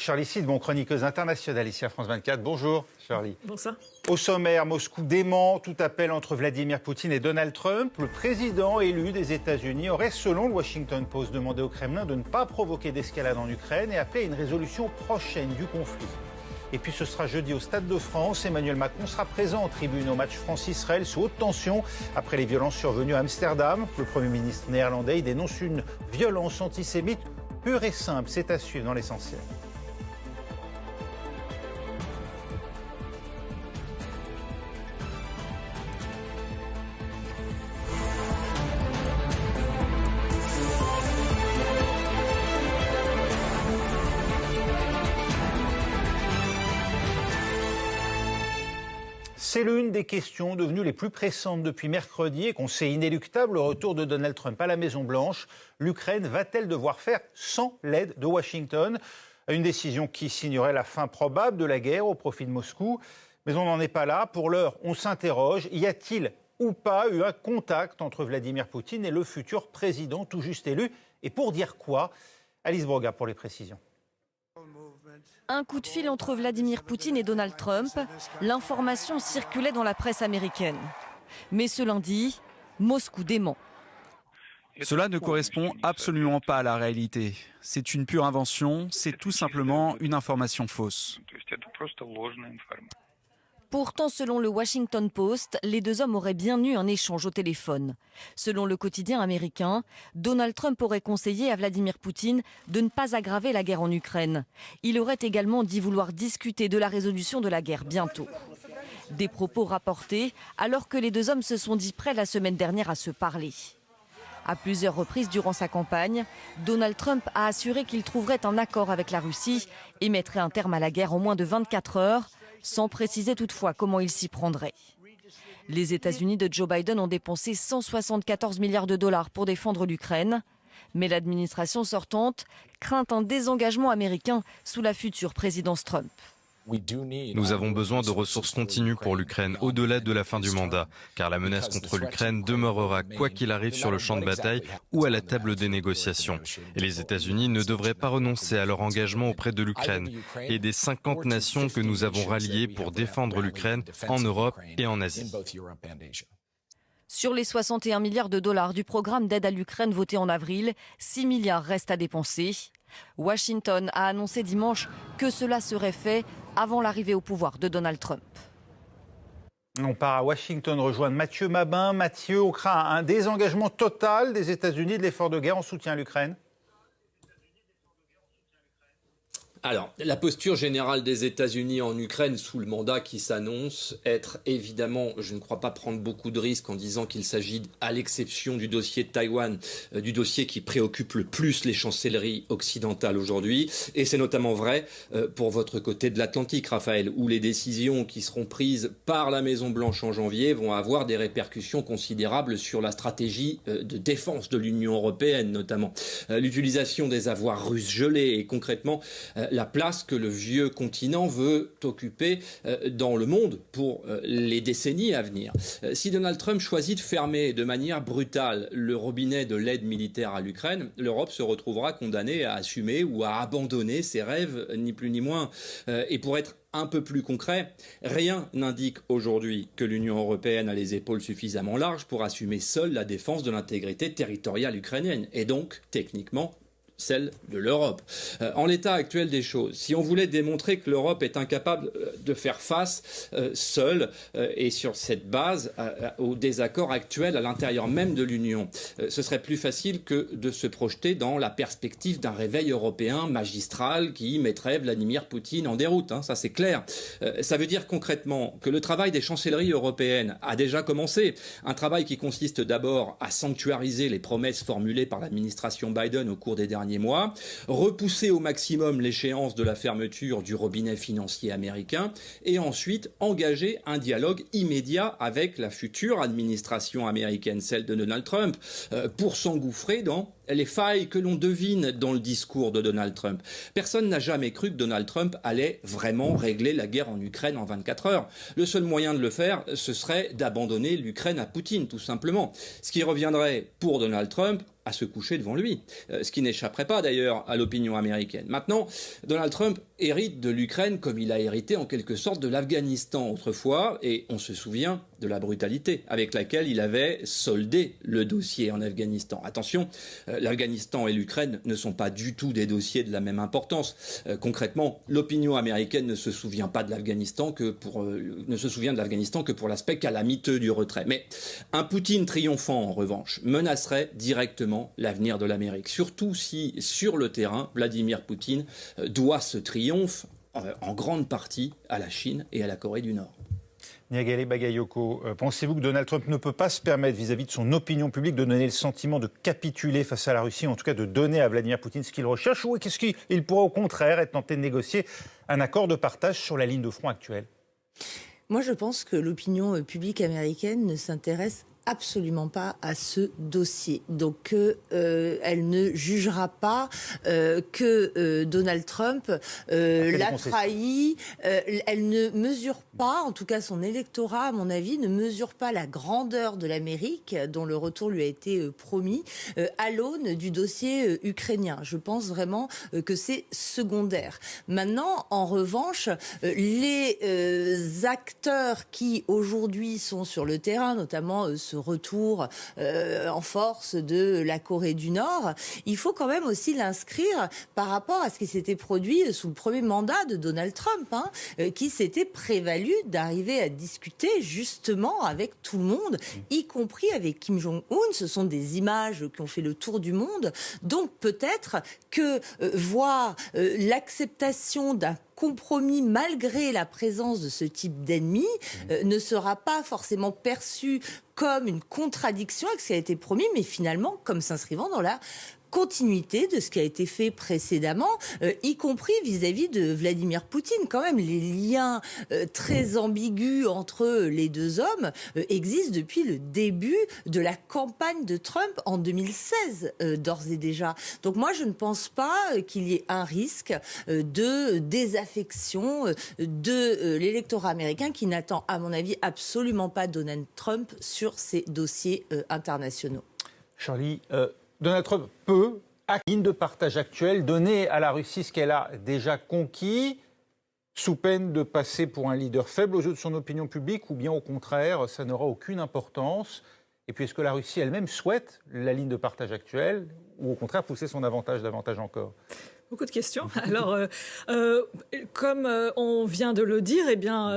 Shirley Sidbon, chroniqueuse internationale ici à France 24. Bonjour Shirley. Bonsoir. Au sommaire, Moscou dément tout appel entre Vladimir Poutine et Donald Trump. Le président élu des États-Unis aurait, selon le Washington Post, demandé au Kremlin de ne pas provoquer d'escalade en Ukraine et appelé à une résolution prochaine du conflit. Et puis ce sera jeudi au Stade de France. Emmanuel Macron sera présent en tribune au match France-Israël sous haute tension après les violences survenues à Amsterdam. Le Premier ministre néerlandais dénonce une violence antisémite pure et simple. C'est à suivre dans l'essentiel. C'est l'une des questions devenues les plus pressantes depuis mercredi et qu'on sait inéluctable, le retour de Donald Trump à la Maison-Blanche. L'Ukraine va-t-elle devoir faire sans l'aide de Washington? Une décision qui signerait la fin probable de la guerre au profit de Moscou. Mais on n'en est pas là. Pour l'heure, on s'interroge. Y a-t-il ou pas eu un contact entre Vladimir Poutine et le futur président tout juste élu? Et pour dire quoi? Alice Broga pour les précisions. Un coup de fil entre Vladimir Poutine et Donald Trump, l'information circulait dans la presse américaine. Mais ce lundi, Moscou dément. Cela ne correspond absolument pas à la réalité. C'est une pure invention, c'est tout simplement une information fausse. Pourtant, selon le Washington Post, les deux hommes auraient bien eu un échange au téléphone. Selon le quotidien américain, Donald Trump aurait conseillé à Vladimir Poutine de ne pas aggraver la guerre en Ukraine. Il aurait également dit vouloir discuter de la résolution de la guerre bientôt. Des propos rapportés alors que les deux hommes se sont dit prêts la semaine dernière à se parler. À plusieurs reprises durant sa campagne, Donald Trump a assuré qu'il trouverait un accord avec la Russie et mettrait un terme à la guerre en moins de 24 heures, sans préciser toutefois comment il s'y prendrait. Les États-Unis de Joe Biden ont dépensé 174 milliards de dollars pour défendre l'Ukraine. Mais l'administration sortante craint un désengagement américain sous la future présidence Trump. Nous avons besoin de ressources continues pour l'Ukraine au-delà de la fin du mandat, car la menace contre l'Ukraine demeurera quoi qu'il arrive sur le champ de bataille ou à la table des négociations. Et les États-Unis ne devraient pas renoncer à leur engagement auprès de l'Ukraine et des 50 nations que nous avons ralliées pour défendre l'Ukraine en Europe et en Asie. Sur les 61 milliards de dollars du programme d'aide à l'Ukraine voté en avril, 6 milliards restent à dépenser. Washington a annoncé dimanche que cela serait fait avant l'arrivée au pouvoir de Donald Trump. On part à Washington rejoindre Mathieu Mabin. Mathieu, on craint un désengagement total des États-Unis de l'effort de guerre en soutien à l'Ukraine. Alors, la posture générale des États-Unis en Ukraine sous le mandat qui s'annonce être évidemment, je ne crois pas prendre beaucoup de risques en disant qu'il s'agit, à l'exception du dossier de Taïwan, du dossier qui préoccupe le plus les chancelleries occidentales aujourd'hui. Et c'est notamment vrai pour votre côté de l'Atlantique, Raphaël, où les décisions qui seront prises par la Maison-Blanche en janvier vont avoir des répercussions considérables sur la stratégie de défense de l'Union européenne, notamment. L'utilisation des avoirs russes gelés et concrètement la place que le vieux continent veut occuper dans le monde pour les décennies à venir. Si Donald Trump choisit de fermer de manière brutale le robinet de l'aide militaire à l'Ukraine, l'Europe se retrouvera condamnée à assumer ou à abandonner ses rêves, ni plus ni moins. Et pour être un peu plus concret, rien n'indique aujourd'hui que l'Union européenne a les épaules suffisamment larges pour assumer seule la défense de l'intégrité territoriale ukrainienne. Et donc, techniquement, celle de l'Europe. En l'état actuel des choses, si on voulait démontrer que l'Europe est incapable de faire face seule et sur cette base au désaccord actuel à l'intérieur même de l'Union, ce serait plus facile que de se projeter dans la perspective d'un réveil européen magistral qui mettrait Vladimir Poutine en déroute. Ça c'est clair. Ça veut dire concrètement que le travail des chancelleries européennes a déjà commencé. Un travail qui consiste d'abord à sanctuariser les promesses formulées par l'administration Biden au cours des derniers mois, repousser au maximum l'échéance de la fermeture du robinet financier américain et ensuite engager un dialogue immédiat avec la future administration américaine, celle de Donald Trump, pour s'engouffrer dans les failles que l'on devine dans le discours de Donald Trump. Personne n'a jamais cru que Donald Trump allait vraiment régler la guerre en Ukraine en 24 heures. Le seul moyen de le faire, ce serait d'abandonner l'Ukraine à Poutine, tout simplement. Ce qui reviendrait pour Donald Trump à se coucher devant lui, ce qui n'échapperait pas d'ailleurs à l'opinion américaine. Maintenant, Donald Trump hérite de l'Ukraine comme il a hérité en quelque sorte de l'Afghanistan autrefois, et on se souvient de la brutalité avec laquelle il avait soldé le dossier en Afghanistan. Attention, l'Afghanistan et l'Ukraine ne sont pas du tout des dossiers de la même importance. Concrètement, l'opinion américaine ne se souvient pas de l'Afghanistan que pour l'aspect calamiteux du retrait. Mais un Poutine triomphant, en revanche, menacerait directement l'avenir de l'Amérique. Surtout si, sur le terrain, Vladimir Poutine doit ce triomphe en grande partie à la Chine et à la Corée du Nord. Niagale Bagayoko, pensez-vous que Donald Trump ne peut pas se permettre, vis-à-vis de son opinion publique, de donner le sentiment de capituler face à la Russie, en tout cas de donner à Vladimir Poutine ce qu'il recherche, ou qu'est-ce qu'il pourrait au contraire être tenté de négocier un accord de partage sur la ligne de front actuelle? Moi, je pense que l'opinion publique américaine ne s'intéresse absolument pas à ce dossier. Donc elle ne jugera pas que Donald Trump l'a trahi. Elle ne mesure pas, en tout cas son électorat, à mon avis, ne mesure pas la grandeur de l'Amérique, dont le retour lui a été promis, à l'aune du dossier ukrainien. Je pense vraiment que c'est secondaire. Maintenant, en revanche, les acteurs qui aujourd'hui sont sur le terrain, notamment ce retour en force de la Corée du Nord, il faut quand même aussi l'inscrire par rapport à ce qui s'était produit sous le premier mandat de Donald Trump, qui s'était prévalu d'arriver à discuter justement avec tout le monde, y compris avec Kim Jong-un. Ce sont des images qui ont fait le tour du monde. Donc peut-être que voir l'acceptation d'un compromis malgré la présence de ce type d'ennemi ne sera pas forcément perçu comme une contradiction avec ce qui a été promis, mais finalement comme s'inscrivant dans la continuité de ce qui a été fait précédemment, y compris vis-à-vis de Vladimir Poutine. Quand même, les liens très ambigus entre les deux hommes existent depuis le début de la campagne de Trump en 2016, d'ores et déjà. Donc moi, je ne pense pas qu'il y ait un risque de désaffection de l'électorat américain qui n'attend, à mon avis, absolument pas Donald Trump sur ces dossiers internationaux. Charlie, Donald Trump peut, à la ligne de partage actuelle, donner à la Russie ce qu'elle a déjà conquis, sous peine de passer pour un leader faible aux yeux de son opinion publique, ou bien au contraire, ça n'aura aucune importance. Et puis est-ce que la Russie elle-même souhaite la ligne de partage actuelle, ou au contraire pousser son avantage davantage encore ? Beaucoup de questions. Alors, comme on vient de le dire, eh bien,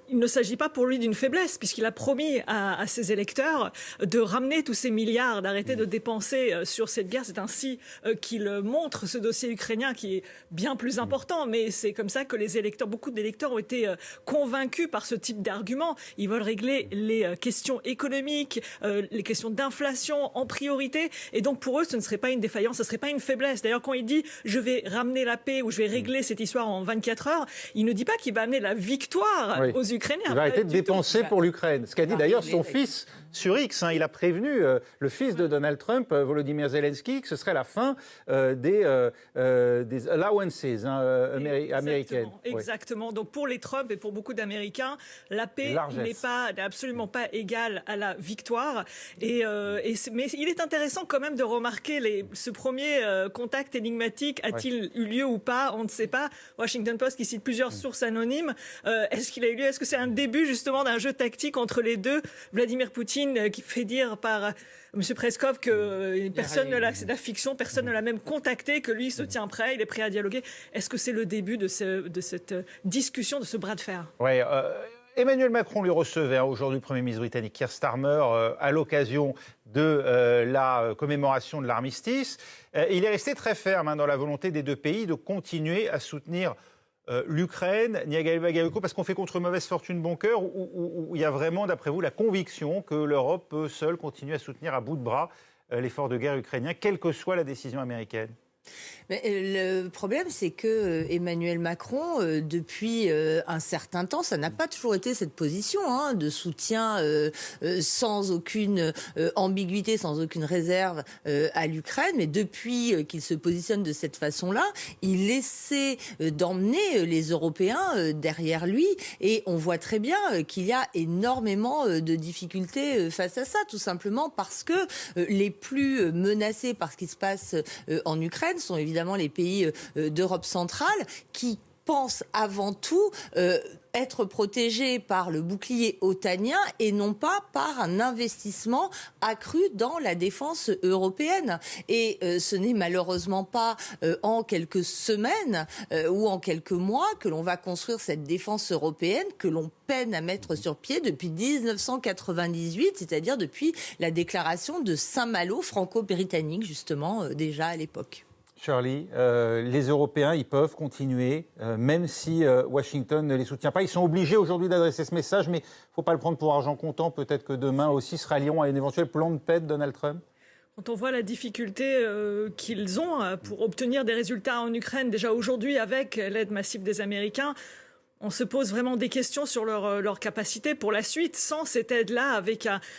il ne s'agit pas pour lui d'une faiblesse, puisqu'il a promis à ses électeurs de ramener tous ces milliards, d'arrêter de dépenser sur cette guerre. C'est ainsi qu'il montre ce dossier ukrainien qui est bien plus important, mais c'est comme ça que les électeurs, beaucoup d'électeurs ont été convaincus par ce type d'argument. Ils veulent régler les questions économiques, les questions d'inflation en priorité, et donc pour eux, ce ne serait pas une défaillance, ce ne serait pas une faiblesse. D'ailleurs, quand il dit « je vais ramener la paix ou je vais régler cette histoire en 24 heures », il ne dit pas qu'il va amener la victoire aux Ukrainiens. Il va arrêter de dépenser pour l'Ukraine. Ce qu'a dit d'ailleurs son fils sur X. Il a prévenu le fils de Donald Trump, Volodymyr Zelensky, que ce serait la fin des allowances américaines. Exactement. Donc pour les Trump et pour beaucoup d'Américains, la paix n'est absolument pas égale à la victoire. Mais il est intéressant quand même de remarquer ce premier contact énigmatique. A-t-il eu lieu ou pas? On ne sait pas. Washington Post qui cite plusieurs sources anonymes. Est-ce qu'il a eu lieu? Est-ce que c'est un début justement d'un jeu tactique entre les deux? Vladimir Poutine qui fait dire par M. Peskov que personne ne l'a, c'est de la fiction, personne ne l'a même contacté, que lui se tient prêt, il est prêt à dialoguer. Est-ce que c'est le début de cette discussion, de ce bras de fer? Oui, Emmanuel Macron lui recevait aujourd'hui le Premier ministre britannique Keir Starmer à l'occasion de la commémoration de l'armistice. Il est resté très ferme dans la volonté des deux pays de continuer à soutenir l'Ukraine, Niagale Bagayoko, parce qu'on fait contre mauvaise fortune bon cœur, ou il y a vraiment, d'après vous, la conviction que l'Europe peut seule continuer à soutenir à bout de bras l'effort de guerre ukrainien, quelle que soit la décision américaine? Mais le problème, c'est que Emmanuel Macron, depuis un certain temps, ça n'a pas toujours été cette position de soutien sans aucune ambiguïté, sans aucune réserve à l'Ukraine. Mais depuis qu'il se positionne de cette façon-là, il essaie d'emmener les Européens derrière lui. Et on voit très bien qu'il y a énormément de difficultés face à ça, tout simplement parce que les plus menacés par ce qui se passe en Ukraine sont évidemment les pays d'Europe centrale qui pensent avant tout être protégés par le bouclier otanien et non pas par un investissement accru dans la défense européenne. Et ce n'est malheureusement pas en quelques semaines ou en quelques mois que l'on va construire cette défense européenne que l'on peine à mettre sur pied depuis 1998, c'est-à-dire depuis la déclaration de Saint-Malo franco-britannique, justement, déjà à l'époque. Shirley, les Européens, ils peuvent continuer, même si Washington ne les soutient pas. Ils sont obligés aujourd'hui d'adresser ce message, mais il ne faut pas le prendre pour argent comptant. Peut-être que demain aussi se rallieront à un éventuel plan de paix de Donald Trump. Quand on voit la difficulté qu'ils ont pour obtenir des résultats en Ukraine, déjà aujourd'hui avec l'aide massive des Américains, on se pose vraiment des questions sur leur capacité pour la suite. Sans cette aide-là,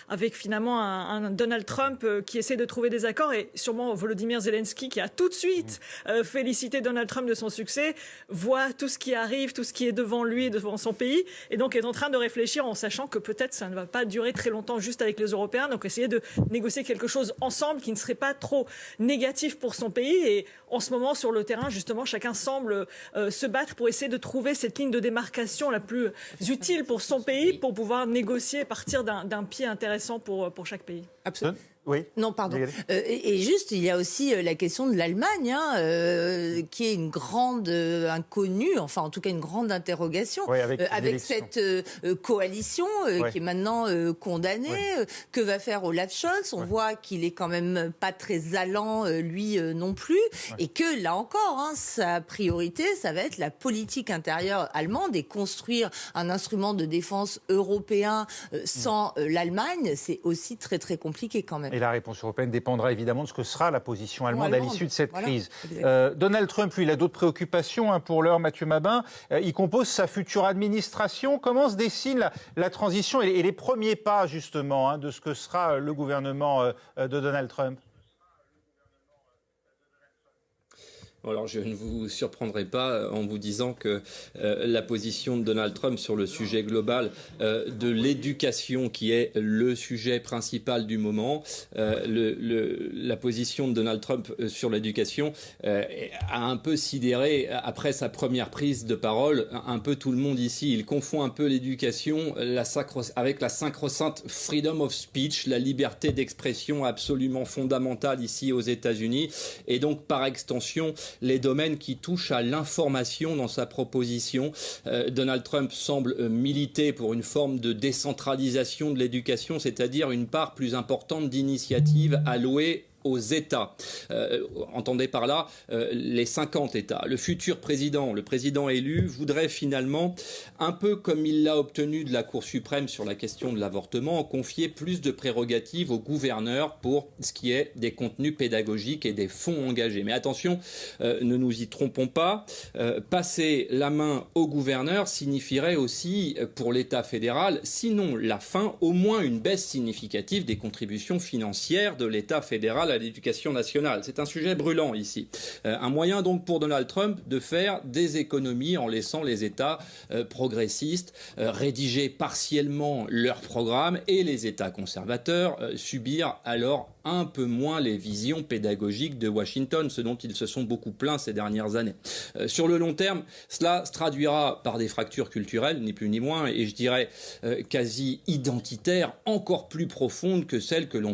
avec finalement un Donald Trump qui essaie de trouver des accords, et sûrement Volodymyr Zelensky qui a tout de suite félicité Donald Trump de son succès, voit tout ce qui arrive, tout ce qui est devant lui, devant son pays, et donc est en train de réfléchir en sachant que peut-être ça ne va pas durer très longtemps juste avec les Européens, donc essayer de négocier quelque chose ensemble qui ne serait pas trop négatif pour son pays. Et en ce moment, sur le terrain, justement, chacun semble se battre pour essayer de trouver cette ligne de démarcation la plus utile pour son pays, pour pouvoir négocier et partir d'un pied intéressant pour chaque pays. Absolument. Oui. Non, pardon. Et juste, il y a aussi la question de l'Allemagne, qui est une grande inconnue, enfin en tout cas une grande interrogation, avec cette coalition qui est maintenant condamnée. Que va faire Olaf Scholz? On voit qu'il est quand même pas très allant, lui non plus, et que là encore, sa priorité, ça va être la politique intérieure allemande, et construire un instrument de défense européen sans l'Allemagne, c'est aussi très très compliqué quand même. Et la réponse européenne dépendra évidemment de ce que sera la position allemande à l'issue de cette crise. Donald Trump, lui, il a d'autres préoccupations pour l'heure, Mathieu Mabin. Il compose sa future administration. Comment se dessine la transition et les premiers pas, justement, de ce que sera le gouvernement de Donald Trump? Alors, je ne vous surprendrai pas en vous disant que la position de Donald Trump sur le sujet global de l'éducation, qui est le sujet principal du moment, la position de Donald Trump sur l'éducation a un peu sidéré, après sa première prise de parole, un peu tout le monde ici. Il confond un peu l'éducation avec la sacro-sainte freedom of speech, la liberté d'expression absolument fondamentale ici aux États-Unis, et donc par extension les domaines qui touchent à l'information dans sa proposition. Donald Trump semble militer pour une forme de décentralisation de l'éducation, c'est-à-dire une part plus importante d'initiatives allouées aux États. Entendez par là les 50 États. Le futur président, le président élu, voudrait finalement, un peu comme il l'a obtenu de la Cour suprême sur la question de l'avortement, confier plus de prérogatives aux gouverneurs pour ce qui est des contenus pédagogiques et des fonds engagés. Mais attention, ne nous y trompons pas, passer la main aux gouverneurs signifierait aussi pour l'État fédéral, sinon la fin, au moins une baisse significative des contributions financières de l'État fédéral à l'éducation nationale. C'est un sujet brûlant ici. Un moyen donc pour Donald Trump de faire des économies en laissant les États progressistes rédiger partiellement leurs programmes et les États conservateurs subir alors un peu moins les visions pédagogiques de Washington, ce dont ils se sont beaucoup plaints ces dernières années. Sur le long terme, cela se traduira par des fractures culturelles, ni plus ni moins, et je dirais quasi identitaires, encore plus profondes que celles que l'on